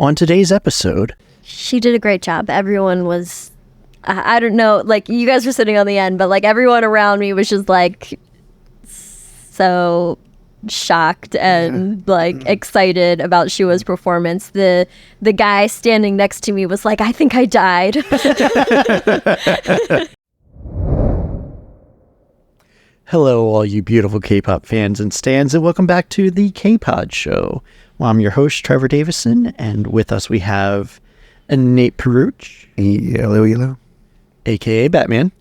On today's episode, she did a great job. Everyone was, I don't know, like you guys were sitting on the end, but like everyone around me was just like so shocked and like excited about Shuhua's performance. The guy standing next to me was like, I think I died. hello all you beautiful K-pop fans and stans, and welcome back to the K-Pod Show. Well, I'm your host, Trevor Davison, and with us we have Nate Peruch. Hello. A.K.A. Batman.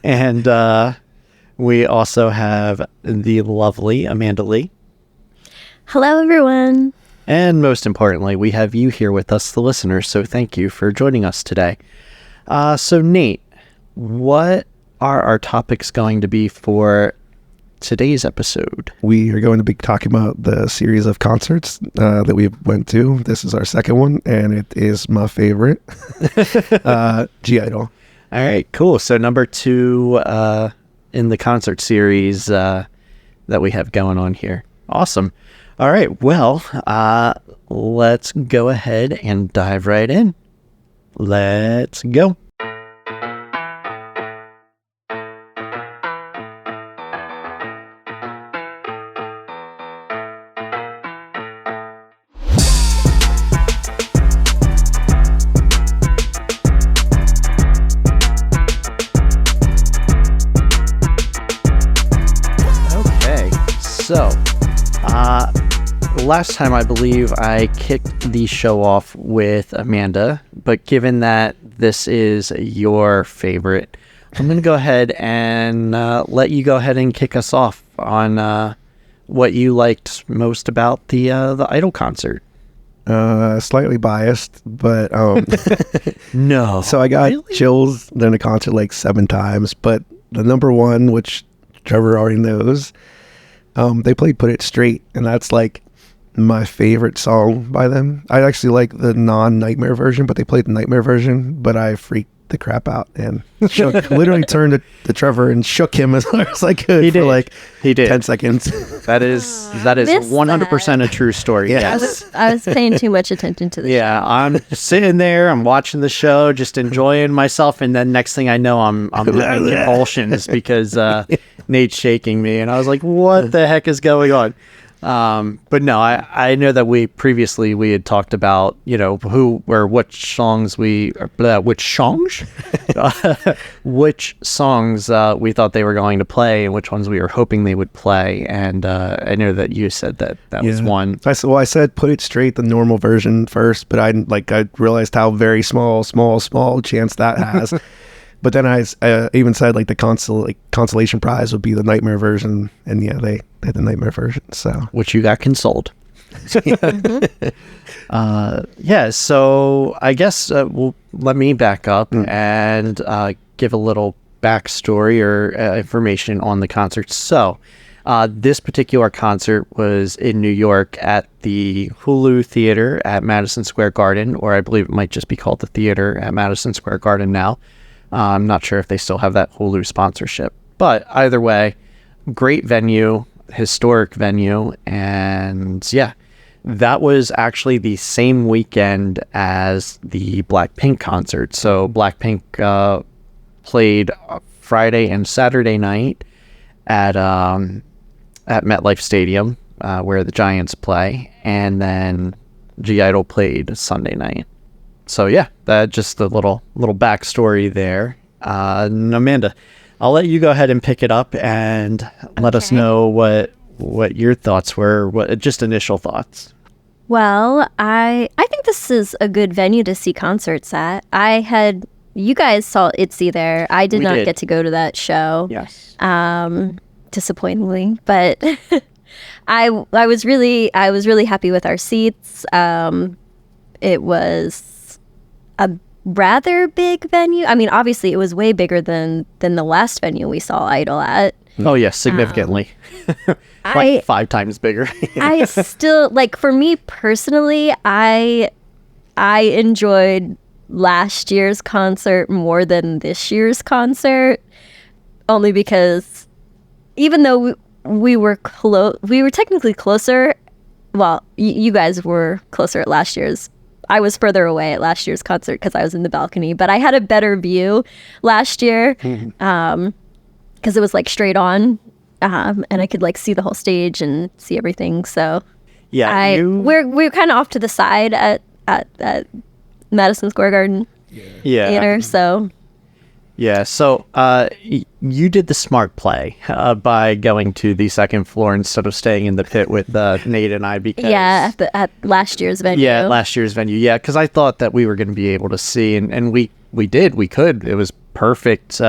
And we also have the lovely Amanda Lee. Hello, everyone. And most importantly, we have you here with us, the listeners, so thank you for joining us today. So Nate, what are our topics going to be for today's episode? We are going to be talking about the series of concerts that we went to. This is our second one, and it is my favorite, I-dle. All right, cool. So number 2 in the concert series that we have going on here. Awesome. All right, well, let's go ahead and dive right in. Let's go. So, last time I believe I kicked the show off with Amanda, but given that this is your favorite, I'm going to go ahead and let you go ahead and kick us off on what you liked most about the I-dle concert. Slightly biased, but no. So I got chills during the concert like 7 times, but the number one, which Trevor already knows, they played Put It Straight, and that's like my favorite song by them. I actually like the non-Nightmare version, but they played the Nightmare version, but I freaked the crap out and literally turned to Trevor and shook him as hard as I could for like 10 seconds. That is 100% a true story. Yeah. Yes. I was paying too much attention to the show. I'm sitting there, I'm watching the show, just enjoying myself, and then next thing I know, I'm having convulsions because Nate's shaking me, and I was like, what the heck is going on? But no, I know that we had talked about, which songs we thought they were going to play and which ones we were hoping they would play. And I know that you said that was one. I said Put It Straight, the normal version first, but I realized how very small chance that has. But then I even said like the consolation prize would be the Nightmare version, and yeah, they had the Nightmare version, so which you got consoled. So I guess let me back up and give a little backstory or information on the concert. So this particular concert was in New York at the Hulu Theater at Madison Square Garden, or I believe it might just be called the Theater at Madison Square Garden now. I'm not sure if they still have that Hulu sponsorship, but either way, great venue, historic venue, and yeah, that was actually the same weekend as the Blackpink concert. So Blackpink played Friday and Saturday night at MetLife Stadium, where the Giants play, and then I-dle played Sunday night. So yeah, that just a little backstory there. Amanda, I'll let you go ahead and pick it up and let us know what your thoughts were, just initial thoughts. Well, I think this is a good venue to see concerts at. You guys saw ITZY there. I did not get to go to that show. Yes. Disappointingly, but I was really happy with our seats. It was a rather big venue. I mean, obviously it was way bigger than the last venue we saw I-dle at. Oh yes, significantly. Like 5 times bigger. I still, like, for me personally, I enjoyed last year's concert more than this year's concert, only because even though we were technically closer, well, you guys were closer at last year's I was further away at last year's concert because I was in the balcony, but I had a better view last year because it was like straight on, and I could like see the whole stage and see everything. So Yeah, we're kind of off to the side at Madison Square Garden Theater. So yeah. So you did the smart play by going to the second floor instead of staying in the pit with Nate and I because at last year's venue. Yeah, last year's venue. Yeah, because I thought that we were going to be able to see, and we could. It was perfect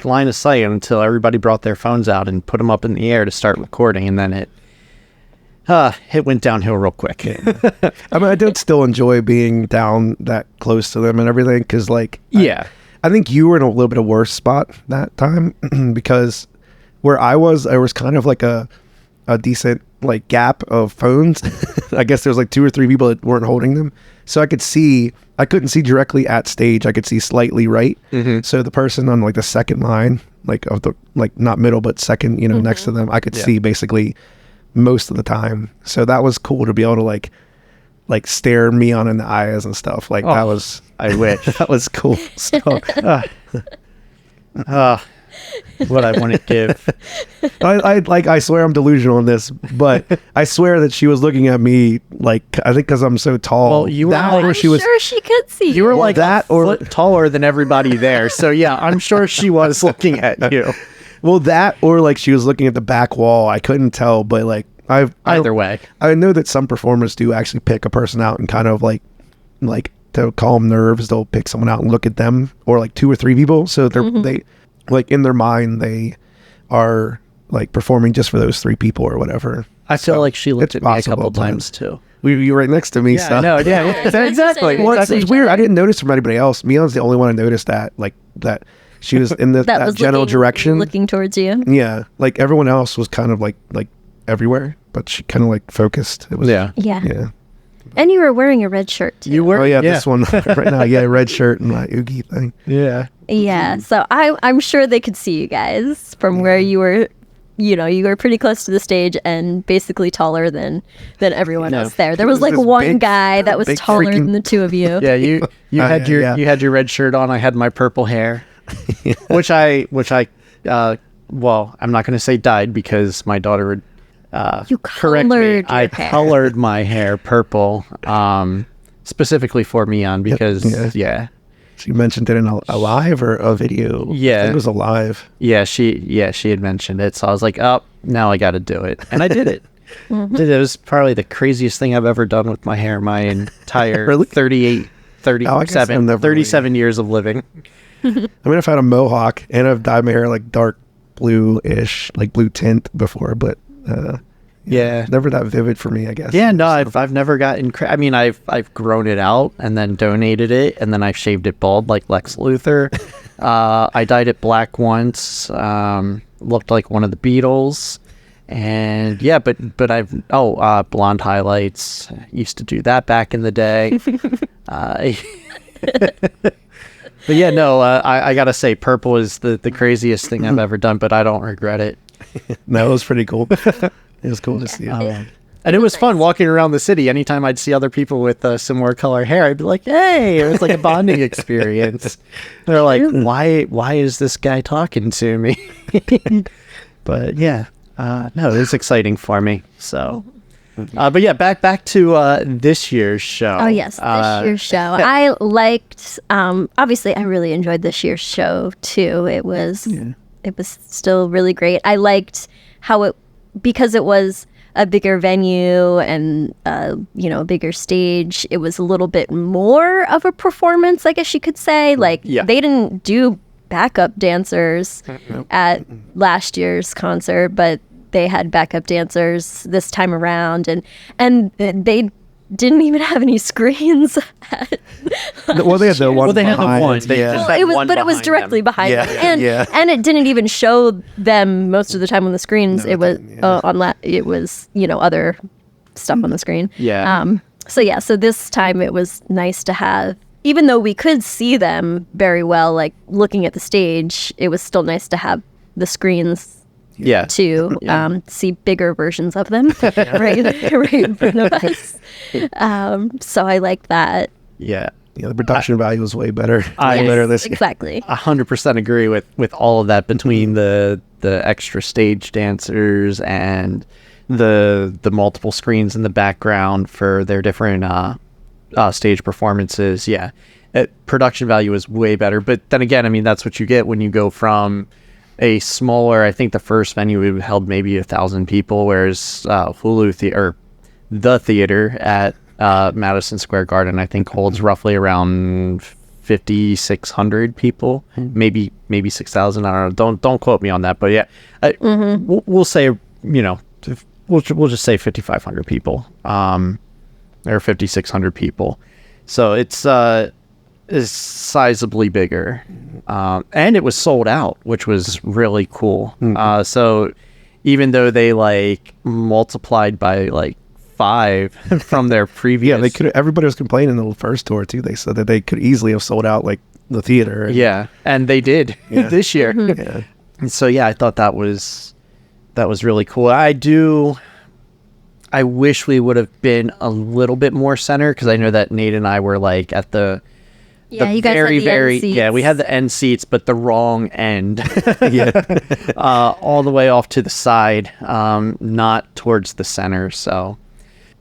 line of sight until everybody brought their phones out and put them up in the air to start recording, and then it went downhill real quick. I mean, I did still enjoy being down that close to them and everything because, like, I think you were in a little bit of worse spot that time because where I was kind of like a decent like gap of phones. I guess there was like 2 or 3 people that weren't holding them, so I couldn't see directly at stage. I could see slightly right. So the person on like the second line, like of the like not middle but second, next to them, I could see basically most of the time. So that was cool to be able to like stare Miyeon in the eyes and stuff. Like that was, I wish. that was cool. So, what I want to give. I swear I'm delusional in this, but I swear that she was looking at me like, I think because I'm so tall. Well, you were I'm sure she could see you were like that a foot taller than everybody there. So yeah, I'm sure she was looking at you. Well, that or like she was looking at the back wall. I couldn't tell, but like either way, I know that some performers do actually pick a person out and kind of like to calm nerves, they'll pick someone out and look at them, or like 2 or 3 people. So they like in their mind they are like performing just for those 3 people or whatever. I feel like she looked it's at me a possible, couple but- times too. You were right next to me. Yeah, so. no, yeah, exactly. Well, Exactly. it's weird. I didn't notice from anybody else. Mion's the only one I noticed that she was in that that was general direction. looking towards you. Yeah, like everyone else was kind of like everywhere, but she kind of like focused. It was Yeah. yeah. And you were wearing a red shirt too. You were. Oh yeah, this one right now. Yeah, red shirt and my Yuqi thing. Yeah. Yeah, so I'm sure they could see you guys from where you were. You were pretty close to the stage and basically taller than everyone else there. There was like this one big- guy that was big taller freaking- than the 2 of you. Yeah, you had you had your red shirt on. I had my purple hair, which I well, I'm not going to say dyed because my daughter would You correct me. colored I your hair. colored my hair purple, specifically for Miyeon because yeah. She mentioned it in a live or a video. Yeah. I think it was a live. she had mentioned it, so I was like, oh, now I got to do it, and I did it. It was probably the craziest thing I've ever done with my hair my entire Really? 37 years of living. I mean, I've had a mohawk and I've dyed my hair like dark blue-ish, like blue tint before, but Yeah. never that vivid for me, I guess. Yeah, no, I've never gotten. I mean, I've grown it out and then donated it, and then I've shaved it bald like Lex Luthor. I dyed it black once. Looked like one of the Beatles, and yeah, but I've blonde highlights. Used to do that back in the day. But yeah, no, I gotta say, purple is the craziest thing I've ever done, but I don't regret it. No, it was pretty cool. It was cool to see. And it was fun walking around the city. Anytime I'd see other people with similar color hair, I'd be like, hey, it was like a bonding experience. They're like, why is this guy talking to me? But yeah, no, it was exciting for me. So, but yeah, back to this year's show. Oh yes, this year's show. I liked. Obviously, I really enjoyed this year's show too. It was still really great. I liked how because it was a bigger venue and a bigger stage. It was a little bit more of a performance, I guess you could say. Like they didn't do backup dancers at last year's concert, but they had backup dancers this time around, and they didn't even have any screens. Well, they had the one. Well, they had the behind. one. They just had one But it was behind directly them. behind Yeah, them, yeah. and it didn't even show them most of the time on the screens. No, it was it didn't, yeah. it was other stuff on the screen. Yeah. So this time it was nice to have, even though we could see them very well, like looking at the stage, it was still nice to have the screens Yeah. to see bigger versions of them right in front of us. So I like that. Yeah. Yeah, the production value was way better. I- Way better this year. Exactly. 100% agree with all of that between the extra stage dancers and the multiple screens in the background for their different stage performances. Yeah, production value is way better. But then again, I mean, that's what you get when you go from a smaller. I think the first venue held maybe 1,000 people, whereas the theater at Madison Square Garden, I think, holds roughly around 5,600 people, maybe 6,000. I don't know. Don't quote me on that, but yeah, we'll say, we'll just say 5,500 people, or 5,600 people. So it's is sizably bigger, and it was sold out, which was really cool. So even though they like multiplied by like 5 from their previous, Yeah, they could. Everybody was complaining in the first tour too. They said that they could easily have sold out like the theater. Yeah, and they did this year. Yeah. And so yeah, I thought that was really cool. I wish we would have been a little bit more center, because I know that Nate and I were like at the You guys had the end seats. yeah, we had the end seats, but the wrong end. Yeah. All the way off to the side, not towards the center. So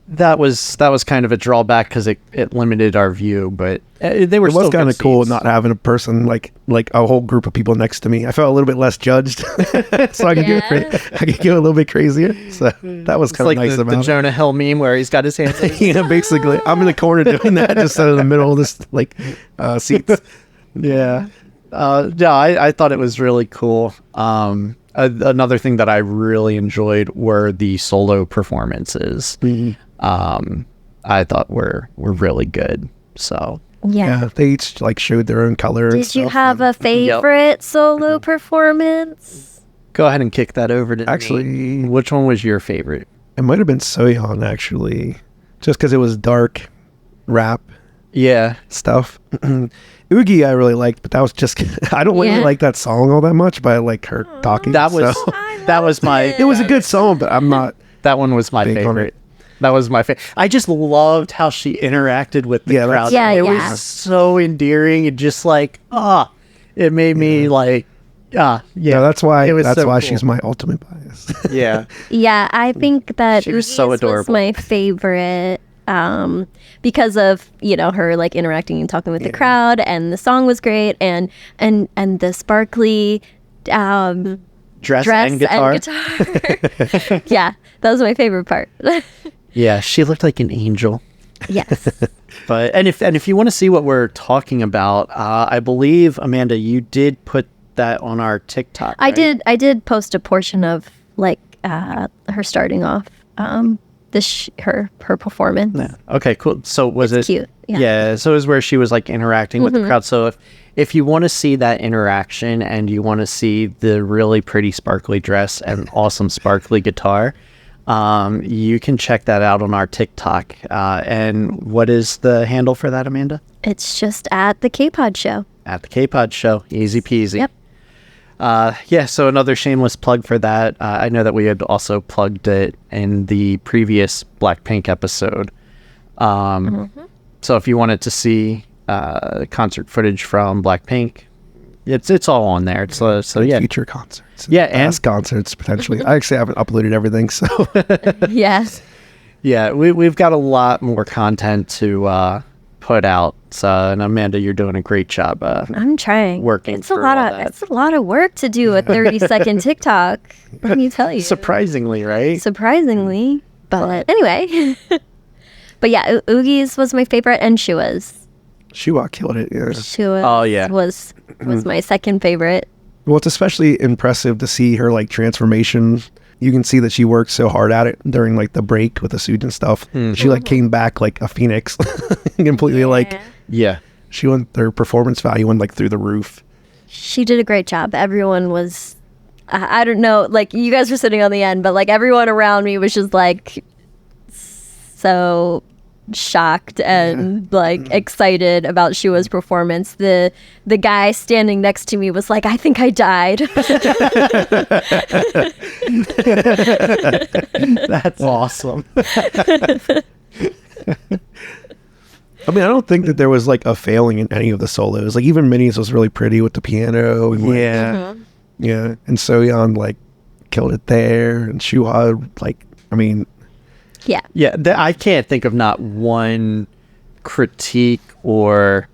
that was kind of a drawback, because it limited our view. But they were It was still kind of good cool seats. not having a person like a whole group of people next to me. I felt a little bit less judged, so I could go a little bit crazier. So that was It's kind like of nice the about it. Jonah Hill meme where he's got his hands. Yeah, basically, I'm in the corner doing that, just out of the middle of this seats. Yeah. I thought it was really cool. Another thing that I really enjoyed were the solo performances. I thought were really good. So Yeah, they each like showed their own color. and Did you stuff. have a favorite solo performance? go ahead and kick that over to Actually- Nate. Which one was your favorite? It might have been Soyeon actually, just because it was dark rap Yeah. stuff. Yuqi I really liked, but that was just I don't really Yeah. like that song all that much, but I like her talking. That was so. that was my It was a good song, but I'm not. that one was my Big on favorite. it. That was my favorite. I just loved how she interacted with the Yeah, crowd. that's- Yeah, it yeah. was so endearing and just like it made me like yeah. Yeah, that's why. It was That's so why cool. she's my ultimate bias. Yeah. Yeah, I think that She was Ugi's so adorable. my favorite because of her like interacting and talking with the crowd, and the song was great, and the sparkly Dress, dress and guitar. Yeah, that was my favorite part. Yeah, she looked like an angel. Yes. But and if you want to see what we're talking about, I believe Amanda, you did put that on our TikTok. I right? did post a portion of like her starting off her performance. Yeah. Okay, cool. So was it cute, yeah. Yeah. So it was where she was like interacting with the crowd. So if you want to see that interaction and you want to see the really pretty sparkly dress and awesome sparkly guitar, you can check that out on our TikTok. And what is the handle for that, Amanda? It's just at the K-Pod show. At the K-Pod show. Easy peasy. Yep. Yeah, so another shameless plug for that. I know that we had also plugged it in the previous Blackpink episode. So if you wanted to see concert footage from Blackpink, it's all on there. It's so yeah. Future concerts. Yeah, and- past concerts potentially. I actually haven't uploaded everything, so Yes. Yeah, we've got a lot more content to put out. So, and Amanda, you're doing a great job. I'm trying. Working It's a through lot all of that. it's a lot of work to do a 30-second TikTok. Let me tell you. Surprisingly, right? Surprisingly, but anyway. But yeah, Ugi's was my favorite, and Shua's. Shuhua killed it. Yeah. Shua's Oh, yeah. was my second favorite. Well, it's especially impressive to see her like transformation. You can see that she worked so hard at it during like the break with the Soojin stuff. She like came back like a phoenix, completely like Yeah. she went. Their performance value went like through the roof. She did a great job. Everyone was, I don't know, like you guys were sitting on the end, but like everyone around me was just like so shocked and like excited about Shua's performance. The guy standing next to me was like, I think I died. That's awesome. I mean, I don't think that there was like a failing in any of the solos. Like even Minnie's was really pretty with the piano. And, like, yeah. And Soyeon like killed it there, and Shuhua like, I mean, Yeah. I can't think of not one critique or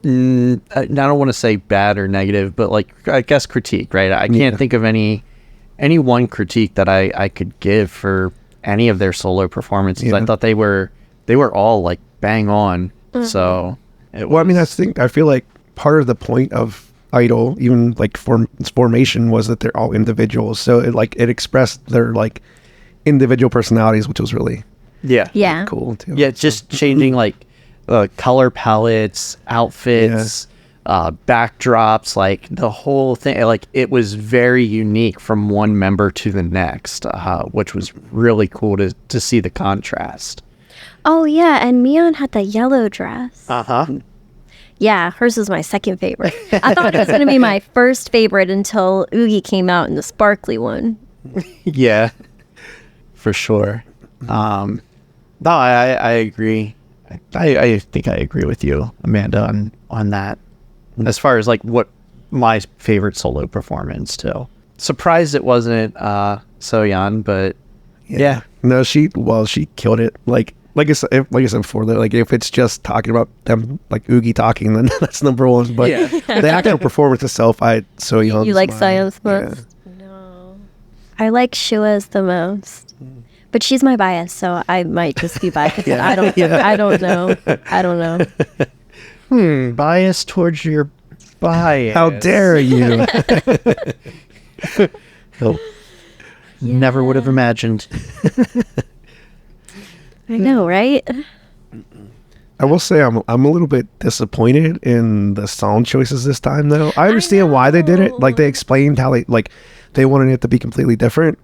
I don't want to say bad or negative, but like I guess critique, right? I can't think of any one critique that I could give for any of their solo performances. I thought they were all like bang on. So well, I mean, I feel like part of the point of I-dle, even like its formation, was that they're all individuals. So it expressed their like individual personalities, which was really cool too. Yeah, just changing like color palettes, outfits, backdrops, like the whole thing. Like it was very unique from one member to the next, which was really cool to see the contrast. Oh yeah, and Miyeon had that yellow dress. Yeah, hers was my second favorite. I thought it was going to be my first favorite until Yuqi came out in the sparkly one. Yeah, for sure. No, I agree. I think I agree with you, Amanda, on that. As far as like what my favorite solo performance too. Surprised it wasn't Soyeon, but yeah. No, she killed it. Like I said before, like if it's just talking about them, like Yuqi talking, then that's number one. But the actual performance itself, Soyeon's You like Soyeon's most? No. I like Shua's the most. But she's my bias, so I might just be biased. I don't know. Bias towards your bias. How dare you? Never would have imagined. I know, right? I will say I'm a little bit disappointed in the song choices this time, though. I understand why they did it. Like they explained how they wanted it to be completely different,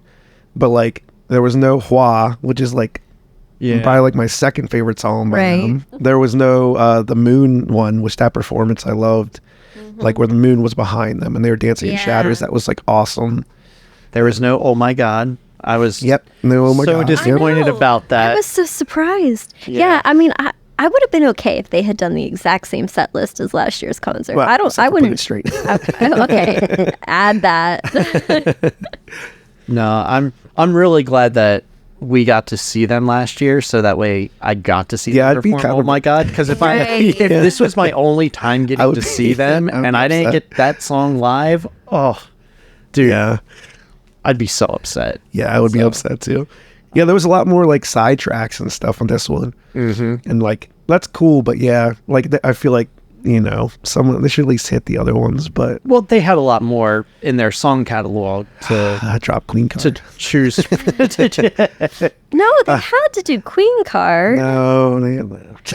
but like there was no Hua, which is like probably like my second favorite song by them. There was no the Moon one, which that performance I loved, like where the moon was behind them and they were dancing in shadows. That was like awesome. There was no oh my god. I was no, oh my god. Disappointed about that. I was so surprised. Yeah, I mean, I would have been okay if they had done the exact same set list as last year's concert. Well, I wouldn't. Put it straight. Okay, add that. No, I'm really glad that we got to see them last year, so that way I got to see them perform. Oh my god! Because if this was my only time getting to see them, and I didn't get that song live, dude, I'd be so upset. Yeah, I would be upset too. Yeah, there was a lot more like side tracks and stuff on this one, and like that's cool. But yeah, like I feel like they should at least hit the other ones. But they had a lot more in their song catalog to drop Queen Card to choose. No, they had to do Queen Card. No, they left.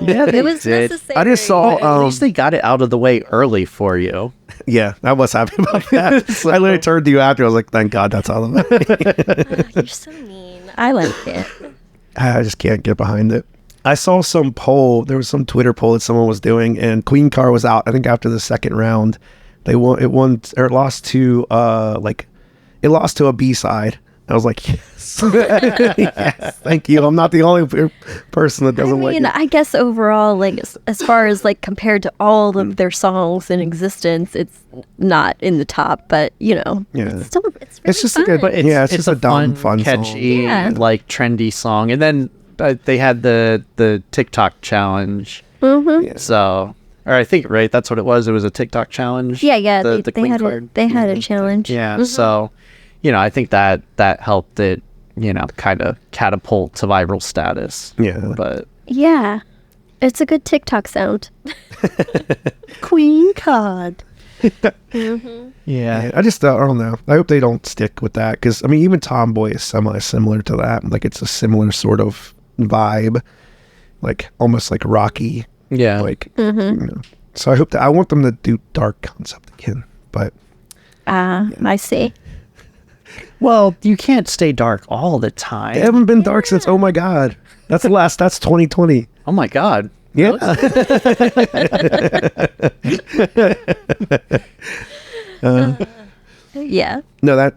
Yeah, it was did. necessary. I just saw. At least they got it out of the way early for you. Yeah, I was happy about that. I literally turned to you after. I was like, "Thank God, that's all of it." You're so mean. I like it. I just can't get behind it. I saw some poll. There was some Twitter poll that someone was doing, and Queen Car was out. I think after the second round, it lost to it lost to a B-side. I was like, yes. Yes, thank you. I'm not the only person that doesn't like it. I guess overall, like as far as like compared to all of their songs in existence, it's not in the top. But it's still it's just fun. it's just a dumb, fun catchy, song. like trendy song. And then they had the TikTok challenge. So, or I think that's what it was. It was a TikTok challenge. Yeah. The They Queen had card. they had a challenge. Yeah. So, I think that helped it, kind of catapult to viral status. Yeah. But yeah, it's a good TikTok sound. Queen card. Yeah. I just I don't know. I hope they don't stick with that because I mean even Tomboy is similar to that. Like it's a similar sort of vibe, like almost like rocky. Yeah. Like So I want them to do dark concept again. But I see. Well, you can't stay dark all the time. They haven't been dark since Oh My God. That's 2020. Oh my God. Yeah. Yeah. No,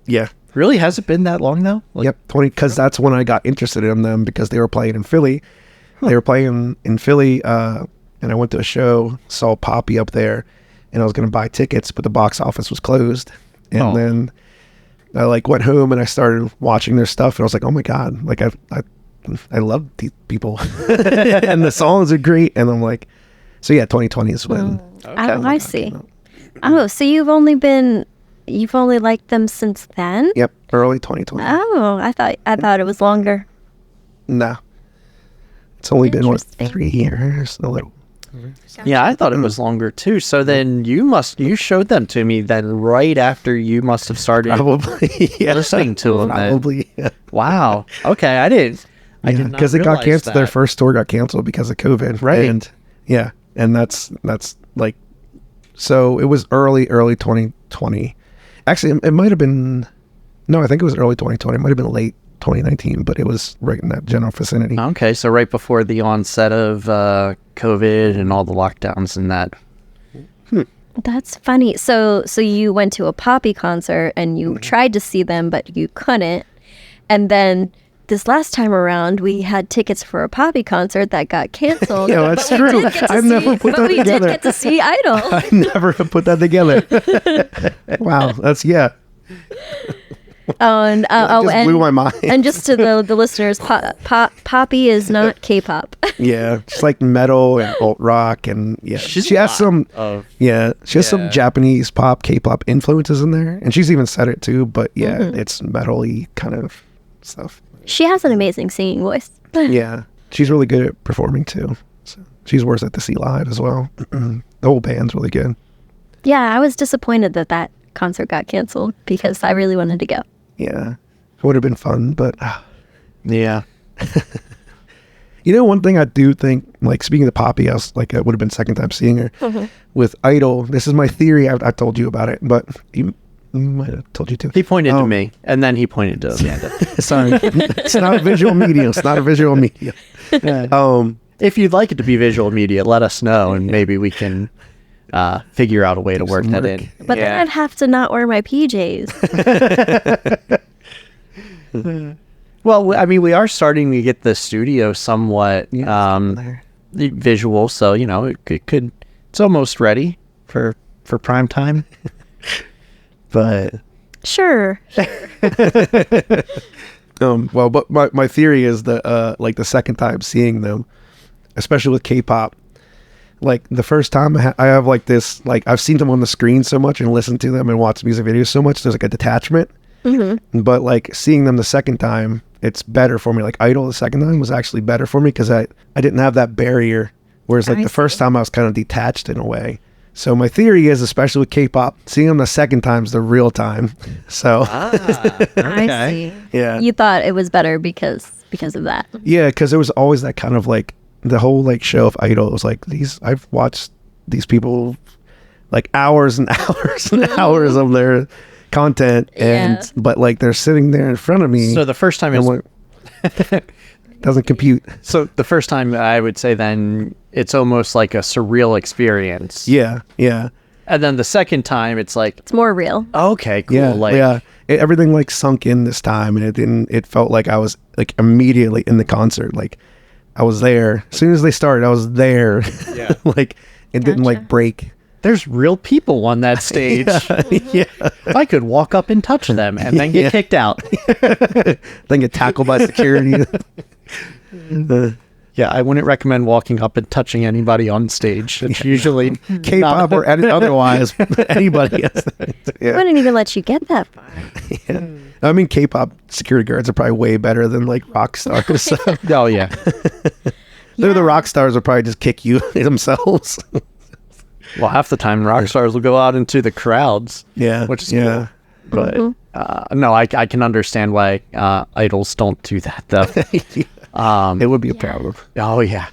yeah. Really? Has it been that long though? Like, Yep, 20, because that's when I got interested in them, because they were playing in Philly. They were playing in Philly, and I went to a show, saw Poppy up there, and I was going to buy tickets, but the box office was closed. And then I like went home and I started watching their stuff, and I was like, oh my God, like I love these people, and the songs are great. And I'm like, so yeah, 2020 is when. I see. Oh, so you've only liked them since then? Yep, early 2020. Oh, I thought it was longer. Nah. It's only been, what, Interesting. 3 years? A little. yeah, I thought it was longer too. So then you showed them to me then right after you must have started Probably. Yeah. listening to them. then. Probably. Yeah. Wow. Okay, I did not Because it got realize canceled. Their that. first tour got canceled because of COVID. Right. And yeah. And that's like, so it was early 2020. Actually, it might have been, no, I think it was early 2020. It might have been late 2019, but it was right in that general vicinity. Okay, so right before the onset of COVID and all the lockdowns and that. That's funny. So you went to a Poppy concert and you tried to see them, but you couldn't. And then this last time around, we had tickets for a Poppy concert that got canceled. Yeah, that's but we true. did get to I've never put that we together. did get to see I-dle. I never have put that together. Wow. That's, yeah. Oh, and Just blew my mind. And just to the listeners, Poppy is not K-pop. Yeah, just like metal and alt rock, and yeah, She's she a has lot some. of- She has some yeah. Japanese pop, K-pop influences in there, and she's even said it too. But yeah, Mm-hmm. it's metal-y kind of stuff. She has an amazing singing voice. Yeah, she's really good at performing too. So she's worth it to see live as well. The whole band's really good. Yeah, I was disappointed that concert got canceled because I really wanted to go. Yeah, it would have been fun, but Yeah. you know, one thing I do think, like speaking of Poppy, I was like, it would have been second time seeing her with I-dle. This is my theory. I told you about it, but you might have told you too. He pointed to me, and then he pointed to Amanda. Sorry, it's not a visual medium. It's not a visual medium. If you'd like it to be visual media, let us know, and maybe we can figure out a way to work some that work. in. But then I'd have to not wear my PJs. Well, I mean, we are starting to get the studio somewhat visual, so you know, it could. It's almost ready for prime time. But Sure. Well, but my theory is that like the second time seeing them, especially with K-pop, like the first time I have like this, like I've seen them on the screen so much and listened to them and watched music videos so much, there's like a detachment. But like seeing them the second time, it's better for me. Like I-dle the second time was actually better for me because I didn't have that barrier. Whereas like I the first see. time I was kind of detached in a way. So my theory is, especially with K-pop, seeing them the second time is the real time. So I see. yeah. You thought it was better because of that. Yeah, because there was always that kind of like the whole like show of I-dle. It was like I've watched these people like hours and hours and hours of their content, and Yeah. but like they're sitting there in front of me. so the first time and is like, doesn't compute. so the first time I would say then it's almost like a surreal experience. Yeah, yeah, And then the second time it's like, It's more real. okay, cool. yeah, like, yeah. Everything like sunk in this time, and it felt like I was like immediately in the concert. Like I was there as soon as they started. I was there. Yeah. Like it didn't like Gotcha. break. There's real people on that stage. Yeah. I could walk up and touch them and then get Yeah. kicked out. Then get tackled by security. Yeah, I wouldn't recommend walking up and touching anybody on stage. It's usually K-pop or otherwise, anybody. I Yeah. wouldn't even let you get that far. Yeah. I mean, K-pop security guards are probably way better than like rock stars. So Oh yeah. they're the rock stars will probably just kick you themselves. Well, half the time rock stars will go out into the crowds. Yeah. Which is yeah. But no, I can understand why idols don't do that though. It would be a problem. Oh yeah,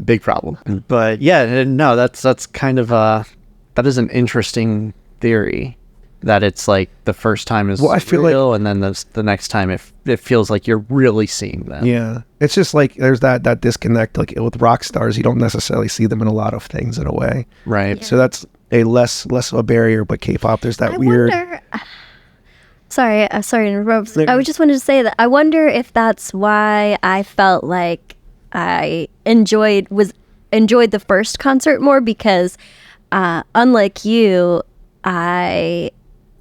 big problem. But yeah, no, that's kind of that is an interesting theory. that it's like the first time is I feel real, and then the next time it feels like you're really seeing them. Yeah, it's just like there's that disconnect. Like with rock stars, you don't necessarily see them in a lot of things in a way, Right. Yeah. so that's a less of a barrier. But K-pop, there's that I weird. wonder. Sorry to interrupt. I just wanted to say that I wonder if that's why I felt like I enjoyed the first concert more, because unlike you, I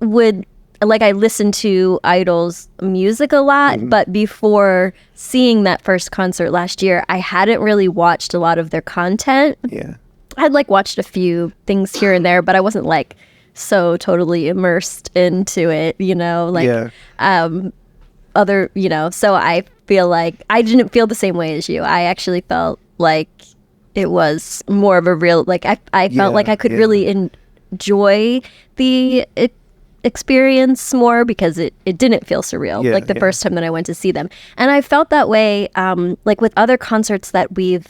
listened to I-dle's music a lot, but before seeing that first concert last year, I hadn't really watched a lot of their content. Yeah, I'd like watched a few things here and there, but I wasn't like so totally immersed into it, yeah, so I feel like I didn't feel the same way as you. I actually felt like it was more of a real, like I felt like I could really enjoy the experience more because it didn't feel surreal, like the first time that I went to see them. And I felt that way like with other concerts that we've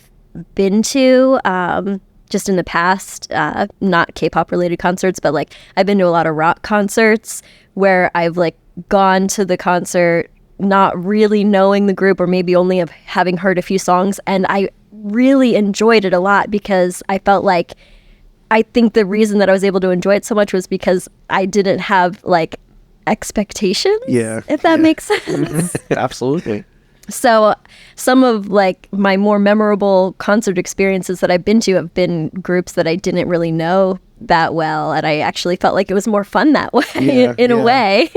been to just in the past, not K-pop related concerts, but like I've been to a lot of rock concerts where I've like gone to the concert not really knowing the group, or maybe only having heard a few songs, and I really enjoyed it a lot because I felt like, I think the reason that I was able to enjoy it so much was because I didn't have like expectations, if that makes sense. Absolutely. So some of like my more memorable concert experiences that I've been to have been groups that I didn't really know that well, and I actually felt like it was more fun that way in a way.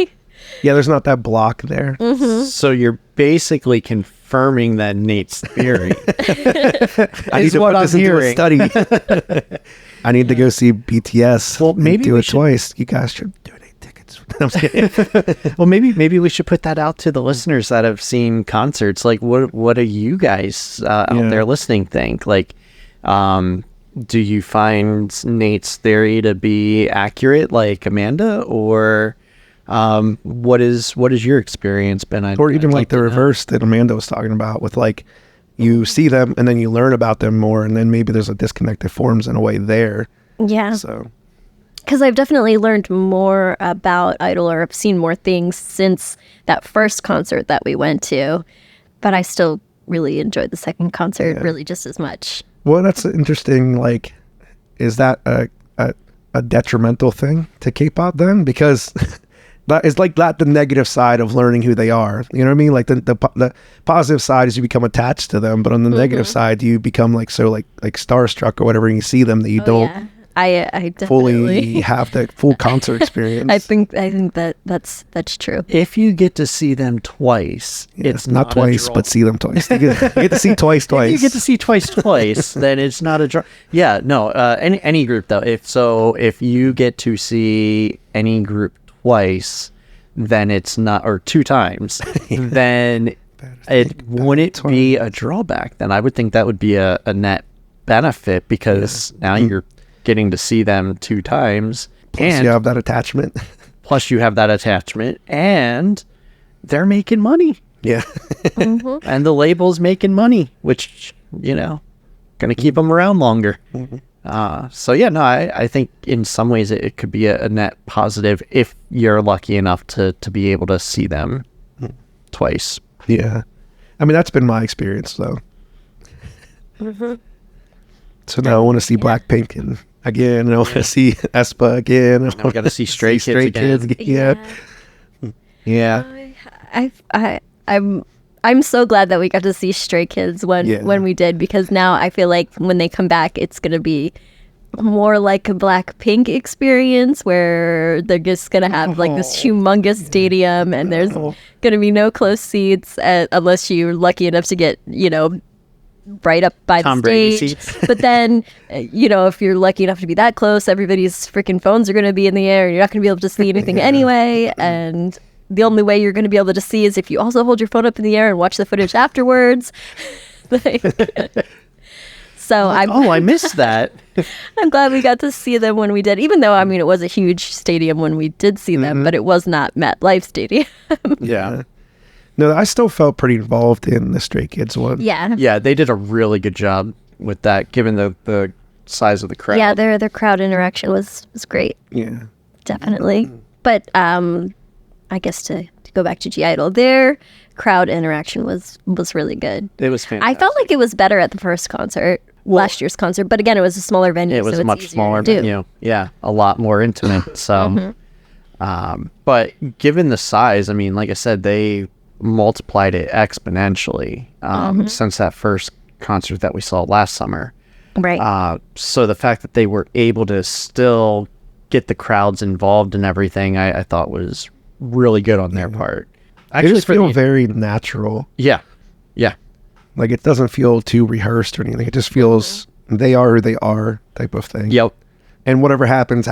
Yeah, there's not that block there. So you're basically confirming that Nate's theory. I need to put this into a study. I need to go see BTS. Well, maybe do we it twice. You guys should donate tickets. I'm just kidding. Well, maybe we should put that out to the listeners that have seen concerts. Like, what do you guys out there listening think? Like, do you find Nate's theory to be accurate, like Amanda, or what is your experience been? Or even like the reverse that Amanda was talking about, with like you see them and then you learn about them more, and then maybe there's a disconnect that forms in a way there. Yeah. So, because I've definitely learned more about I-dle, or I've seen more things since that first concert that we went to, but I still really enjoyed the second concert really just as much. Well, that's interesting. Like, is that a detrimental thing to K-pop then? Because that is like the negative side of learning who they are. You know what I mean? Like the positive side is you become attached to them, but on the negative side, you become like starstruck or whatever, and you see them that you don't. Yeah. I definitely fully have the full concert experience. I think that's true. If you get to see them twice, it's not twice, but see them twice. You get to see twice. If you get to see twice, then it's not a draw. Yeah, no. Any group though. If you get to see any group twice, then it's not, or two times, then it wouldn't be a drawback. Then I would think that would be a net benefit, because now you're getting to see them two times, plus and you have that attachment. And they're making money. Yeah. And the label's making money, which, going to keep them around longer. So yeah, no, I think in some ways it could be a net positive if you're lucky enough to be able to see them twice. Yeah. I mean, that's been my experience though. So now I want to see Blackpink again. I want to see aespa again. Now we got to see Stray Kids again. Yeah. I'm so glad that we got to see Stray Kids when we did, because now I feel like when they come back, it's gonna be more like a Blackpink experience, where they're just gonna have like this humongous stadium, and there's gonna be no close seats unless you're lucky enough to get right up by Tom the Brady stage. seats. But then if you're lucky enough to be that close, everybody's freaking phones are going to be in the air, and you're not going to be able to see anything anyway, and the only way you're going to be able to see is if you also hold your phone up in the air and watch the footage afterwards. So I missed that. I'm glad we got to see them when we did, even though it was a huge stadium when we did see them, but it was not MetLife Stadium. Yeah. No, I still felt pretty involved in the Stray Kids one. Yeah, they did a really good job with that, given the size of the crowd. Yeah, their crowd interaction was great. Yeah. Definitely. But I guess to go back to G-Idle, their crowd interaction was really good. It was fantastic. I felt like it was better at the first concert, last year's concert, but again, it was a smaller venue. It was so a it's much easier smaller to do. venue. Yeah, a lot more intimate. So, but given the size, I mean, like I said, they multiplied it exponentially since that first concert that we saw last summer. Right. So the fact that they were able to still get the crowds involved and everything, I thought was really good on their part. They just feel very natural. Yeah. Like it doesn't feel too rehearsed or anything. It just feels they are who they are type of thing. Yep. And whatever happens.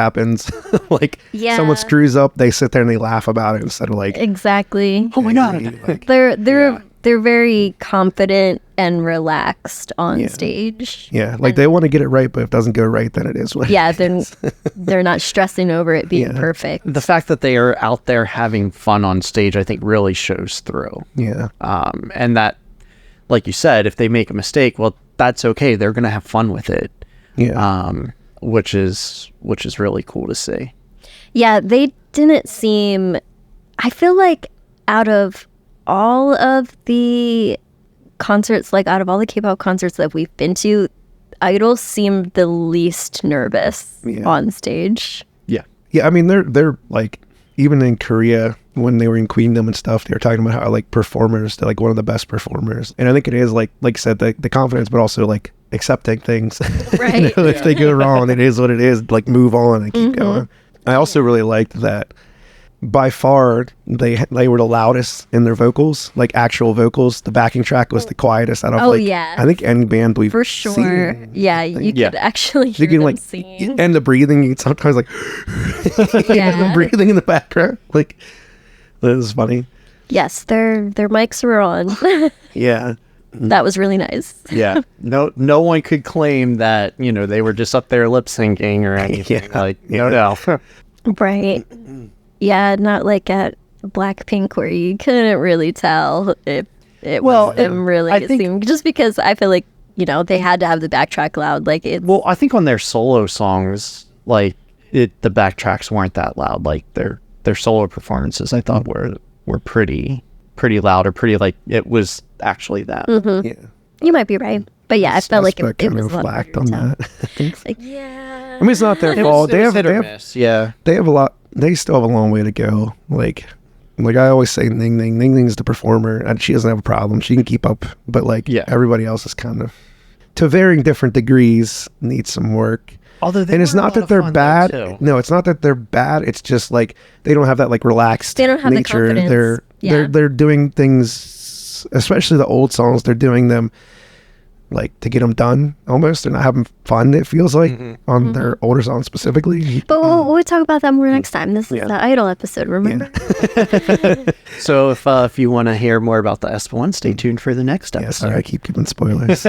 Like Yeah. someone screws up, they sit there and they laugh about it instead of like, Exactly. Oh my God. like, They're very confident and relaxed on stage. yeah, like they want to get it right, but if it doesn't go right, then it is what. Yeah, they're not stressing over it being perfect. The fact that they are out there having fun on stage, I think really shows through. Yeah. And that, like you said, if they make a mistake, well, that's okay. They're going to have fun with it. Yeah. Which is really cool to see. Yeah, they didn't seem. I feel like out of all of the concerts, like out of all the K-pop concerts that we've been to, I-dle seemed the least nervous on stage. Yeah, I mean they're like, even in Korea when they were in Queendom and stuff, they were talking about how like performers, they're like one of the best performers. And I think it is like you said, the confidence, but also like accepting things. Right. If they go wrong, it is what it is. Like move on and keep going. I also really liked that by far they were the loudest in their vocals, like actual vocals. The backing track was the quietest out of I think any band we've For sure. seen. Yeah, you could actually hear You can them like singing. and the breathing, you sometimes like the breathing in the background, like that was funny. Yes, their mics were on. Yeah. That was really nice. Yeah. No one could claim that, they were just up there lip syncing or anything. No. Right. Yeah, not like at Blackpink where you couldn't really tell if it was them really singing. Just because I feel like, they had to have the backtrack loud. Like it's Well, I think on their solo songs, like the backtracks weren't that loud. Like their solo performances, I thought were pretty loud, or pretty like it was actually that. Yeah. you might be right. But yeah, I felt like it kind was of a lot flacked harder on to tell. that. Like, yeah. I mean, it's not their fault. They have Yeah. they have a lot. They still have a long way to go. Like I always say, Ning Ning's the performer, and she doesn't have a problem. She can keep up, but everybody else is kind of, to varying different degrees, needs some work. Although and it's not that they're bad. No, it's not that they're bad. It's just like they don't have that like relaxed They don't have nature. the confidence. They're doing things, especially the old songs. They're doing them like to get them done almost. They're not having fun, it feels like, on their older songs specifically. But we'll talk about that more next time. This is the I-dle episode, remember? So if you want to hear more about the SP1, stay tuned for the next episode. Yeah, sorry, I keep giving spoilers.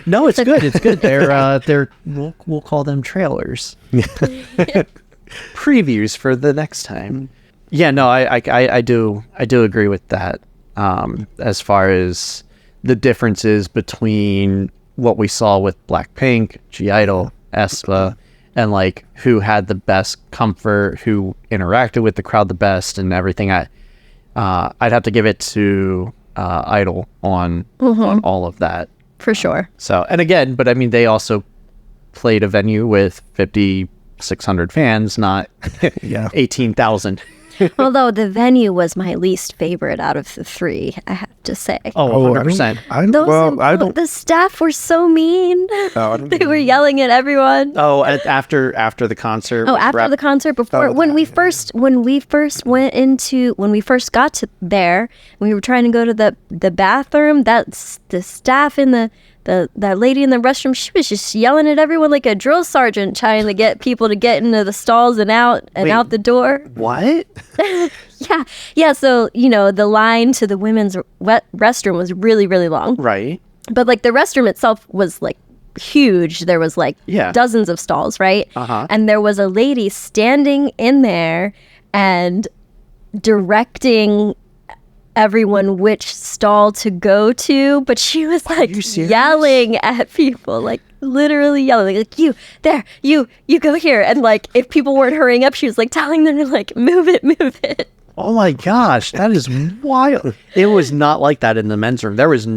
No, it's good. It's good. They're we'll call them trailers. Previews for the next time. Yeah, no, I do agree with that. As far as the differences between what we saw with Blackpink, G-Idle, aespa, and like who had the best comfort, who interacted with the crowd the best, and everything. I'd have to give it to I-dle on all of that. For sure. So, and again, but I mean, they also played a venue with 5,600 fans, not 18,000. Although the venue was my least favorite out of the three, I have to say. Oh, 100%. The staff were so mean. They were yelling at everyone. Oh, after the concert. Oh, after the concert, before when we first got to there, we were trying to go to the bathroom. That's the staff in that lady in the restroom. She was just yelling at everyone like a drill sergeant, trying to get people to get into the stalls and out the door. What? Yeah. So the line to the women's restroom was really, really long. Right. But like the restroom itself was like huge. There was like dozens of stalls, right? And there was a lady standing in there and directing everyone which stall to go to, but she was like yelling at people like literally yelling like, you there, you go here. And like if people weren't hurrying up, she was like telling them to like move it. Oh my gosh, that is wild. It was not like that in the men's room. There was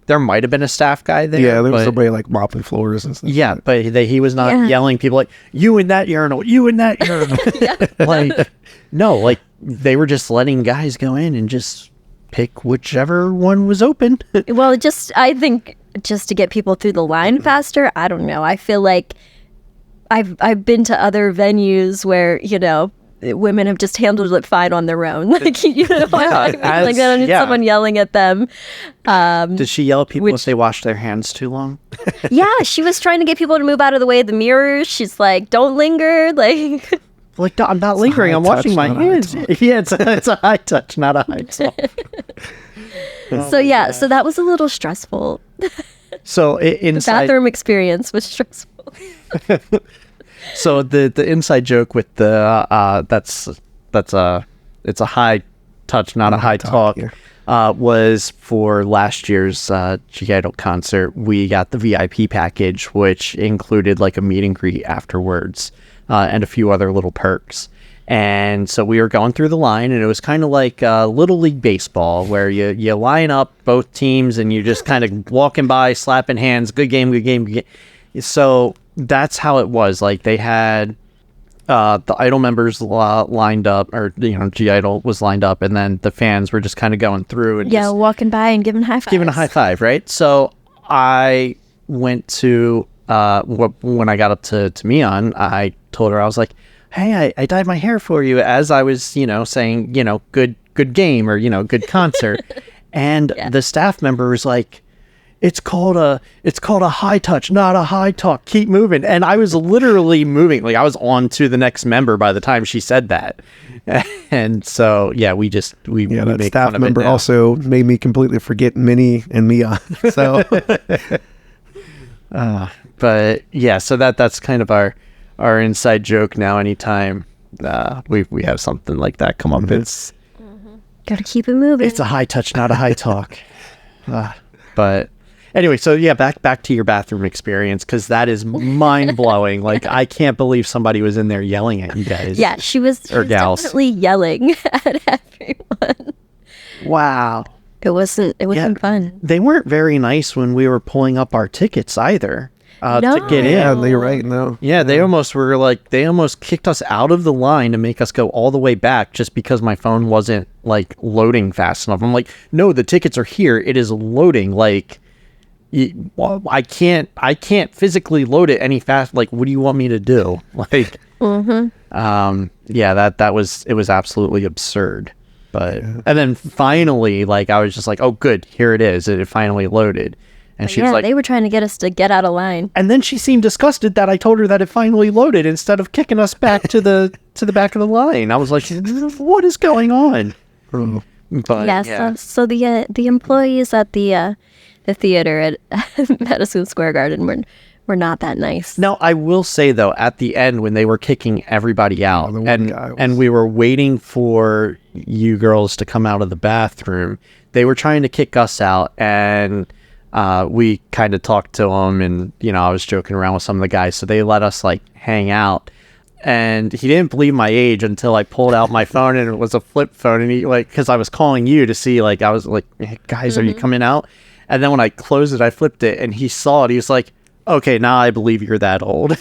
there might have been a staff guy there. Yeah, there was but- somebody like mopping floors and stuff. Yeah, but he was not yelling people like, you in that urinal, you in that urinal. Like, no, like they were just letting guys go in and just pick whichever one was open. Well, I think just to get people through the line faster. I don't know. I feel like I've been to other venues where, you know, women have just handled it fine on their own. Like, you know, like they don't need someone yelling at them. Did she yell at people if they washed their hands too long? Yeah, she was trying to get people to move out of the way of the mirrors. She's like, don't linger. Like, no, I'm not lingering. I'm washing my hands. Yeah, it's a high touch, not a high talk. So that was a little stressful. So The inside, bathroom experience was stressful. so the inside joke with the it's a high touch, not a high talk. Yeah. Was for last year's Gidle concert. We got the VIP package, which included like a meet and greet afterwards, and a few other little perks. And so we were going through the line, and it was kind of like Little League Baseball, where you line up both teams, and you're just kind of walking by, slapping hands, good game, good game, good game. So that's how it was. Like they had the I-dle members lined up, or G-I-dle was lined up, and then the fans were just kind of going through and just walking by and giving high fives. giving a high five, right? So I went to when I got up to Miyeon, I told her, I was like, hey, I dyed my hair for you, as I was, saying, good game, or, good concert. And the staff member was like, it's called a high touch, not a high talk. Keep moving. And I was literally moving. Like I was on to the next member by the time she said that. And so, yeah, we that make staff fun of member it now. also made me completely forget Minnie and Miyeon. So But yeah, so that's kind of our inside joke now. Anytime we have something like that come up, it's Gotta keep it moving. a high touch, not a high talk. But anyway, so yeah, back to your bathroom experience, because that is mind blowing. Like I can't believe somebody was in there yelling at you guys. Yeah, she was gals. definitely yelling at everyone. Wow. It wasn't fun. They weren't very nice when we were pulling up our tickets either. To get in. yeah, you're right. No. Yeah, they almost kicked us out of the line to make us go all the way back just because my phone wasn't like loading fast enough. I'm like, no, the tickets are here. It is loading. Like, I can't physically load it any fast. Like, what do you want me to do? Like, yeah, it was absolutely absurd. But and then finally, like, I was just like, oh, good, here it is. It finally loaded. And she was like, they were trying to get us to get out of line. and then she seemed disgusted that I told her that it finally loaded instead of kicking us back to the back of the line. I was like, what is going on? But Yeah, so the employees at the theater at Madison Square Garden were not that nice. Now, I will say, though, at the end when they were kicking everybody out, the one guy was- and we were waiting for you girls to come out of the bathroom, they were trying to kick us out, and we kind of talked to them, and I was joking around with some of the guys, so they let us like hang out. And he didn't believe my age until I pulled out my phone, and it was a flip phone, and he because I was calling you to see, like, I was like, hey, guys, are you coming out? And then when I closed it, I flipped it, and he saw it. He was like, okay, now I believe you're that old.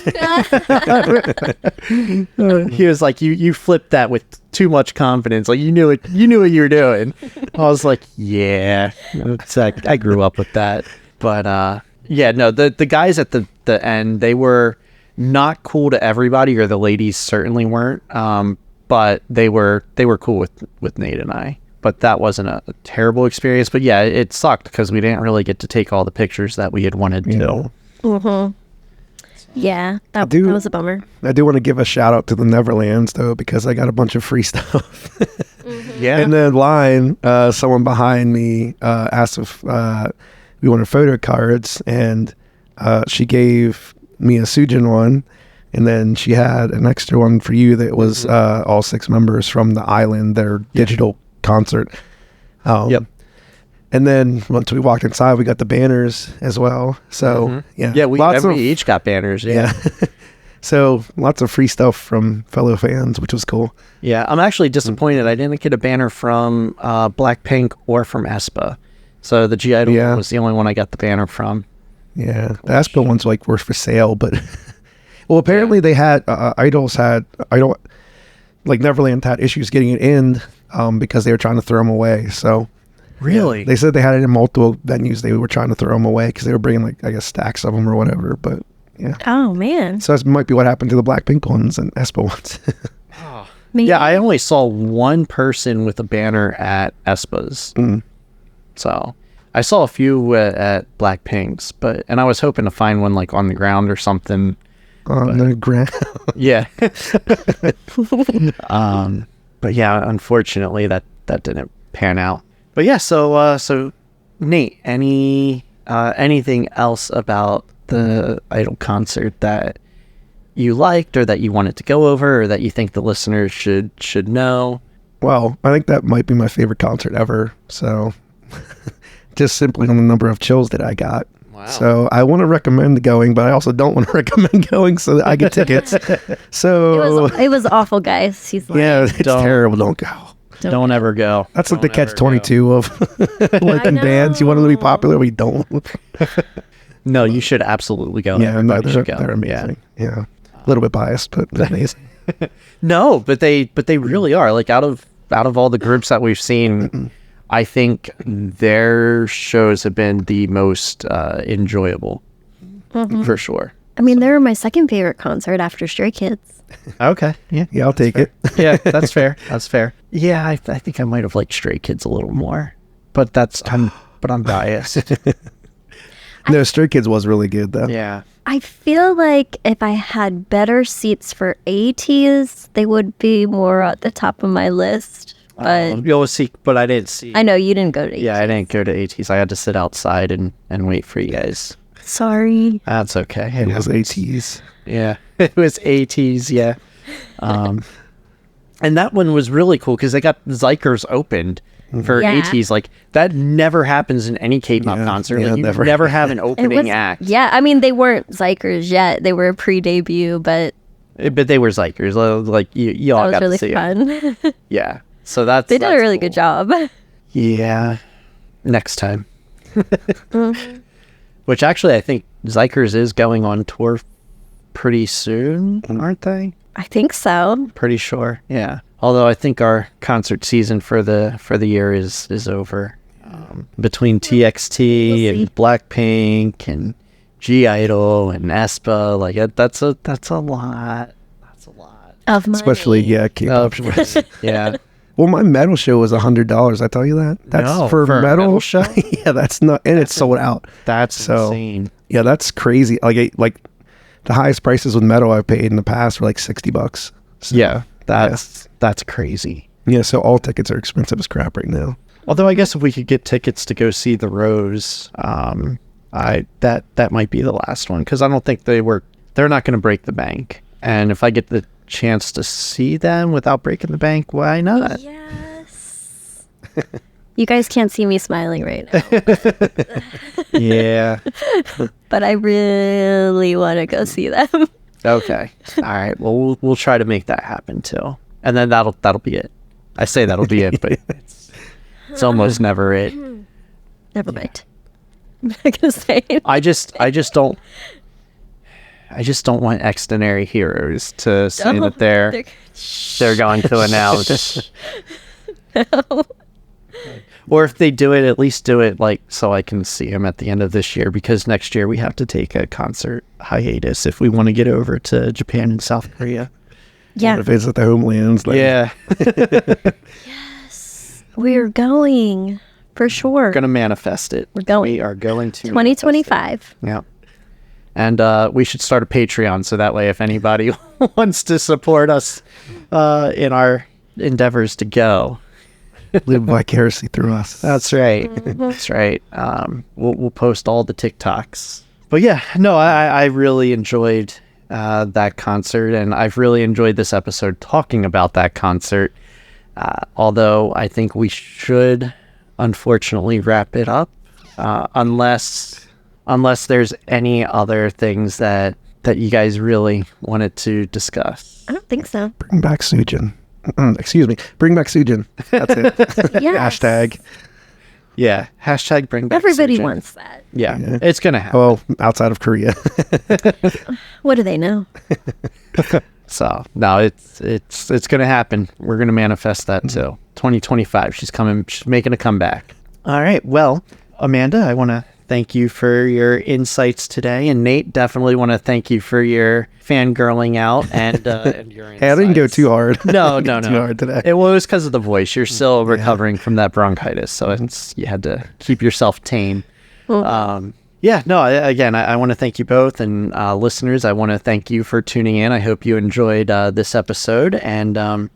He was like, you flipped that with too much confidence. Like you knew what you were doing. I was like, yeah, I grew up with that. But yeah, no, the guys at the end, they were not cool to everybody, or the ladies certainly weren't. But they were cool with Nate and I. But that wasn't a terrible experience. But yeah, it sucked because we didn't really get to take all the pictures that we had wanted to. Yeah, that was a bummer. I do want to give a shout out to the Neverlands though, because I got a bunch of free stuff. Yeah. In the line, someone behind me asked if we wanted photo cards, and she gave me a Soojin one, and then she had an extra one for you that was all 6 members from the island, their digital concert. Yep. And then once we walked inside, we got the banners as well. So Yeah, we each got banners. Yeah. So lots of free stuff from fellow fans, which was cool. Yeah, I'm actually disappointed. I didn't get a banner from Blackpink or from aespa. So the G-Idle Yeah. was the only one I got the banner from. Yeah, the aespa ones like were for sale, but well, apparently they had like Neverland had issues getting it in because they were trying to throw them away. So Really? they said they had it in multiple venues. They were trying to throw them away because they were bringing like I guess stacks of them or whatever. But yeah, Oh man. so that might be what happened to the Blackpink ones and aespa ones. Man. Yeah, I only saw one person with a banner at aespa's. So I saw a few at Blackpink's, and I was hoping to find one like on the ground or something. On the ground. Yeah. But yeah, unfortunately that didn't pan out. But yeah, so Nate, anything else about the I-dle concert that you liked or that you wanted to go over or that you think the listeners should know? Well, I think that might be my favorite concert ever. So just simply on the number of chills that I got. Wow. So I want to recommend going, but I also don't want to recommend going so that I get tickets. So It was awful, guys. He's like, yeah, it's Don't- terrible. Don't go. Don't ever go. That's like the Don't ever catch-22 of liking bands. You want them to be popular, but you don't. go. No, you should absolutely go. Yeah, no, Everybody should go. they're amazing. Yeah. A little bit biased, but they're amazing. No, but they really are. Like out of all the groups that we've seen, I think their shows have been the most enjoyable, for sure. I mean, they were my second favorite concert after Stray Kids. Okay, yeah, Yeah, I'll take it. yeah, that's fair. That's fair. Yeah, I think I might have liked Stray Kids a little more, but I'm biased. No, Stray Kids was really good, though. Yeah. I feel like if I had better seats for ATs, they would be more at the top of my list. But You'll see, but I didn't see. I know you didn't go to ATs. Yeah, I didn't go to ATs. I had to sit outside and wait for you guys. Sorry. That's okay. It has ATs. Yeah, it was ATs. Yeah, and that one was really cool because they got Zikers opened for Yeah. ATs. Like that never happens in any K-pop Yeah, concert. yeah, Like, you never. never have an It opening was, act. yeah, I mean, they weren't Zikers yet. They were pre-debut, but But they were Zikers. Like you all that was got really to see it. fun. Yeah, so that's They did a really good job. Yeah, next time. Which actually, I think Zikers is going on tour pretty soon, aren't they? I think so. Pretty sure. Yeah. Although I think our concert season for the year is over. Between TXT We'll see. and Blackpink and G-Idle and aespa, like that's a lot. That's a lot. Of money. Especially, yeah, K-pop. Yeah. Well, my metal show was $100. I tell you that. That's No, for for a metal. metal show? Yeah, that's not, and it's sold out. That's So- insane. Yeah, that's crazy. Like the highest prices with metal I've paid in the past were like $60. So, Yeah. That's crazy. yeah. So all tickets are expensive as crap right now. Although I guess if we could get tickets to go see the Rose, that might be the last one because I don't think they're not going to break the bank. And if I get the chance to see them without breaking the bank, why not? Yes. You guys can't see me smiling right now, Yeah. but I really want to go see them. Okay. All right. Well, we'll try to make that happen too, and then that'll be it. I say that'll be it, but it's almost never it. Never mind. I'm not gonna say it. I just don't want extraordinary heroes to say that they're going to announce. Or if they do it, at least do it like so I can see them at the end of this year because next year we have to take a concert hiatus if we want to get over to Japan and South Korea. Yeah, To visit the homelands. Like, Yeah. we're going for sure. Gonna manifest it. We're going. We are going to manifest 2025. it. Yeah. And we should start a Patreon so that way if anybody wants to support us in our endeavors to go. live vicariously through us. That's right. That's right. We'll post all the TikToks. But yeah, no, I really enjoyed that concert, and I've really enjoyed this episode talking about that concert. Although I think we should unfortunately wrap it up, unless there's any other things that you guys really wanted to discuss. I don't think so. Bring back Soojin. Excuse me. Bring back Soojin. That's it. Yes. Hashtag. Yeah, hashtag bring back Everybody Soojin. wants that. Yeah, Yeah. it's gonna happen. Well, outside of Korea. What do they know? So no, it's gonna happen. We're gonna manifest that too. 2025. She's making a comeback. All right. Well, Amanda, I want to thank you for your insights today, and Nate, definitely want to thank you for your fangirling out and your insights. Hey, I didn't go too hard. No. Too hard today. It was because of the voice. You're still recovering from that bronchitis, so you had to keep yourself tame. I want to thank you both, and listeners, I want to thank you for tuning in. I hope you enjoyed this episode, and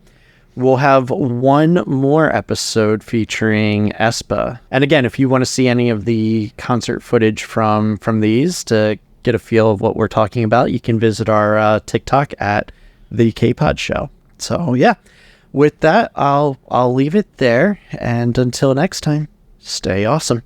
we'll have one more episode featuring Espa. And again, if you want to see any of the concert footage from these to get a feel of what we're talking about, you can visit our TikTok at the K-Pod Show. So yeah, with that, I'll leave it there, and until next time, stay awesome.